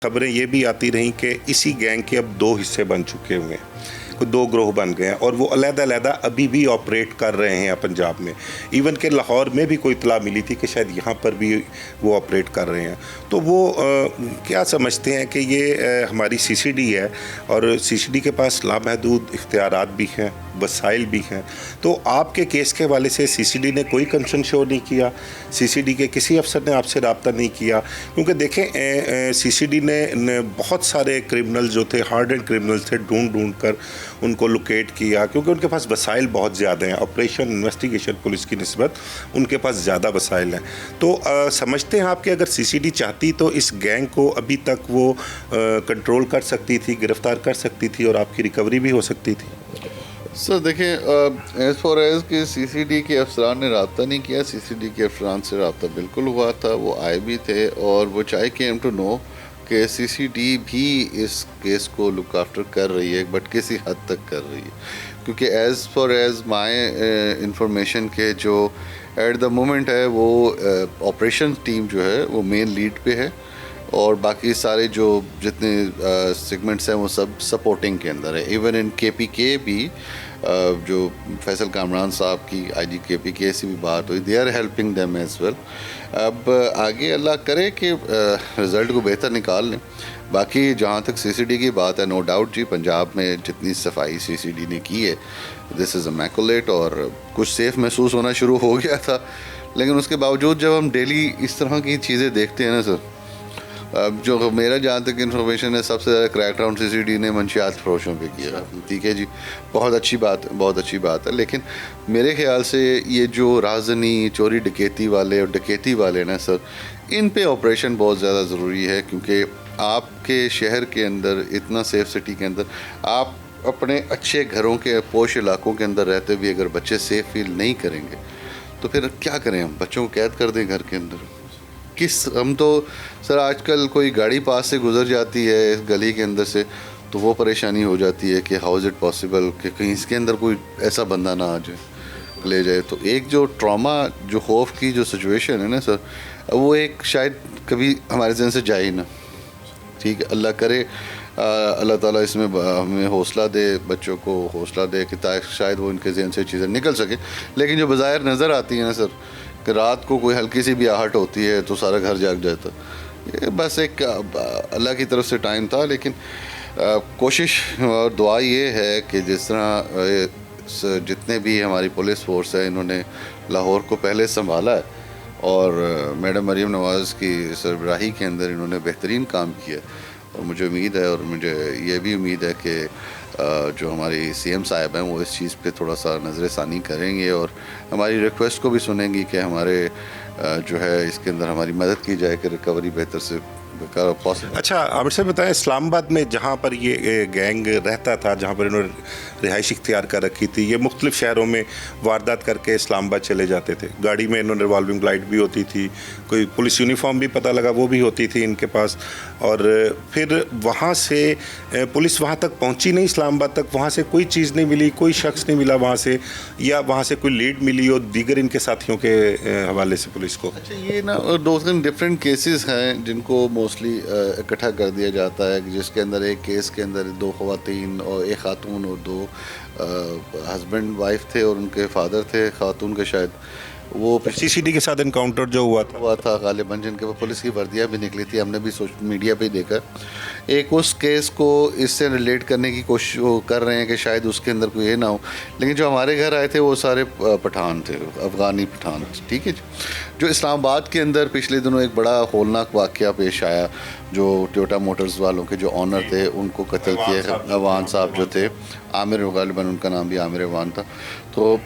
खबरें ये भी आती रहीं कि इसी गैंग के अब 2 हिस्से बन चुके हुए हैं, कोई 2 ग्रोह बन गए हैं और वो अलग-अलग अभी भी ऑपरेट कर रहे हैं पंजाब में। इवन के लाहौर में भी कोई इत्तला मिली थी कि शायद यहाँ पर भी वो ऑपरेट कर रहे हैं। तो वो क्या समझते हैं कि ये हमारी सीसीडी है और सीसीडी के पास लामहदूद इख्तियारात भी हैं, वसाइल भी हैं। तो आपके केस के हवाले से सीसीडी ने कोई कंसर्न शो नहीं किया, सीसीडी के किसी अफसर ने आपसे रब्ता नहीं किया? क्योंकि देखें सीसीडी ने बहुत सारे क्रिमिनल जो थे, हार्ड एंड क्रिमिनल्स थे, ढूंढ कर उनको लोकेट किया, क्योंकि उनके पास वसाइल बहुत ज़्यादा हैं। ऑपरेशन इन्वेस्टिगेशन पुलिस की निस्बत उनके पास ज़्यादा वसाइल हैं। तो समझते हैं आप कि अगर सीसीडी चाहती तो इस गैंग को अभी तक वो कंट्रोल कर सकती थी, गिरफ्तार कर सकती थी और आपकी रिकवरी भी हो सकती थी? सर देखें, एज़ फॉर एज़ कि सीसीडी के अफसरान ने रब्ता नहीं किया, सीसीडी के अफसरान से रब्ता बिल्कुल हुआ था, वो आए भी थे और वो चाहे केम टू नो कि सीसीडी भी इस केस को लुक आफ्टर कर रही है, बट किसी हद तक कर रही है। क्योंकि as for as my information के जो एट द मोमेंट है वो ऑपरेशन टीम जो है वो मेन लीड पे है और बाकी सारे जो जितने सेगमेंट्स हैं वो सब सपोर्टिंग के अंदर है। इवन इन केपीके भी जो फैसल कामरान साहब की आईजी केपीके से भी बात हुई, they are helping them as well. अब आगे अल्लाह करे कि रिज़ल्ट को बेहतर निकाल लें। बाकी जहाँ तक सीसीडी की बात है, नो डाउट जी, पंजाब में जितनी सफाई सीसीडी ने की है, दिस इज़ इमैकुलेट और कुछ सेफ़ महसूस होना शुरू हो गया था। लेकिन उसके बावजूद जब हम डेली इस तरह की चीज़ें देखते हैं ना सर, अब जो मेरा जहाँ तक इन्फॉर्मेशन है, सबसे ज़्यादा क्रैकडाउन सीसीडी ने मंशियात फरोशों पे किया। ठीक है जी, बहुत अच्छी बात है। लेकिन मेरे ख्याल से ये जो राजनी चोरी डकैती वाले और डकैती वाले ना सर, इन पे ऑपरेशन बहुत ज़्यादा ज़रूरी है। क्योंकि आपके शहर के अंदर, इतना सेफ सिटी के अंदर, आप अपने अच्छे घरों के पोश इलाकों के अंदर रहते हुए अगर बच्चे सेफ फील नहीं करेंगे तो फिर क्या करें? हम बच्चों को कैद कर दें घर के अंदर? हम तो सर आजकल कोई गाड़ी पास से गुजर जाती है इस गली के अंदर से तो वो परेशानी हो जाती है कि हाउ इज़ इट पॉसिबल कि कहीं इसके अंदर कोई ऐसा बंदा ना आ जाए, ले जाए। तो एक जो ट्रॉमा, जो खौफ की जो सिचुएशन है ना सर, वो एक शायद कभी हमारे जहन से जाए ही ना। ठीक है, अल्लाह करे अल्लाह ताला इसमें हमें हौसला दे, बच्चों को हौसला दे कि ताकि शायद वो इनके जहन से चीज़ें निकल सके। लेकिन जो बज़ाहिर नज़र आती है ना सर, कि रात को कोई हल्की सी भी आहट होती है तो सारा घर जाग जाता, ये बस एक अल्लाह की तरफ से टाइम था। लेकिन कोशिश और दुआ ये है कि जिस तरह जितने भी हमारी पुलिस फोर्स है, इन्होंने लाहौर को पहले संभाला है और मैडम मरीम नवाज़ की सरबराही के अंदर इन्होंने बेहतरीन काम किया और मुझे उम्मीद है, और मुझे ये भी उम्मीद है कि जो हमारी सीएम साहब हैं वो इस चीज़ पे थोड़ा सा नज़र षानी करेंगे और हमारी रिक्वेस्ट को भी सुनेंगी कि हमारे जो है इसके अंदर हमारी मदद की जाए कि रिकवरी बेहतर से पॉसिबल। अच्छा, आमिर साहब बताएं, इस्लामाबाद में जहाँ पर ये गैंग रहता था, जहाँ पर इन्होंने रिहाइश इख्तियार कर रखी थी, ये मुख्तलिफ शहरों में वारदात करके इस्लामाबाद चले जाते थे। गाड़ी में इन्होंने रिवॉल्विंग लाइट भी होती थी, कोई पुलिस यूनिफॉर्म भी पता लगा वो भी होती थी इनके पास। और फिर वहाँ से पुलिस वहाँ तक पहुँची नहीं, इस्लामाबाद तक वहाँ से कोई चीज़ नहीं मिली, कोई शख्स नहीं मिला वहाँ से, या वहाँ से कोई लीड मिली हो दीगर इनके साथियों के हवाले से पुलिस को? अच्छा, ये ना 2-3 डिफरेंट केसेस हैं जिनको मोस्टली इकट्ठा कर दिया जाता है, जिसके अंदर एक केस के अंदर 2 ख़वातीन और एक खातून और 2 हस्बैंड वाइफ थे और उनके फादर थे खातून के, शायद वो सीसीडी के साथ इनकाउंटर जो हुआ था गालिबन, जिनके वो पुलिस की वर्दियाँ भी निकली थी, हमने भी सोशल मीडिया पे देखा। एक उस केस को इससे रिलेट करने की कोशिश कर रहे हैं कि शायद उसके अंदर कोई ये ना हो, लेकिन जो हमारे घर आए थे वो सारे पठान थे, अफ़गानी पठान। ठीक है जी। जो इस्लामाबाद के अंदर पिछले दिनों एक बड़ा होलनाक वाक़या पेश आया, जो टोयोटा मोटर्स वालों के जो ऑनर थे उनको कत्ल किया, अवान साहब जो थे, आमिर गालिबन उनका नाम भी आमिर अवान था। तो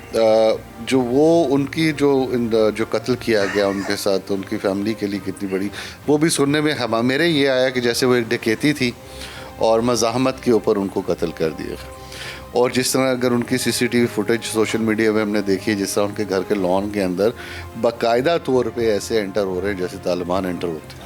जो वो उनकी जो कत्ल किया गया उनके साथ, उनकी फैमिली के लिए कितनी बड़ी, वो भी सुनने में मेरे ये आया कि जैसे वो एक डकैती थी और मज़ाहमत के ऊपर उनको कत्ल कर दिया। और जिस तरह अगर उनकी सीसीटीवी फुटेज सोशल मीडिया में हमने देखी है, जिस तरह उनके घर के लॉन के अंदर बाकायदा तौर पे ऐसे एंटर हो रहे हैं जैसे तालिबान एंटर होते हैं।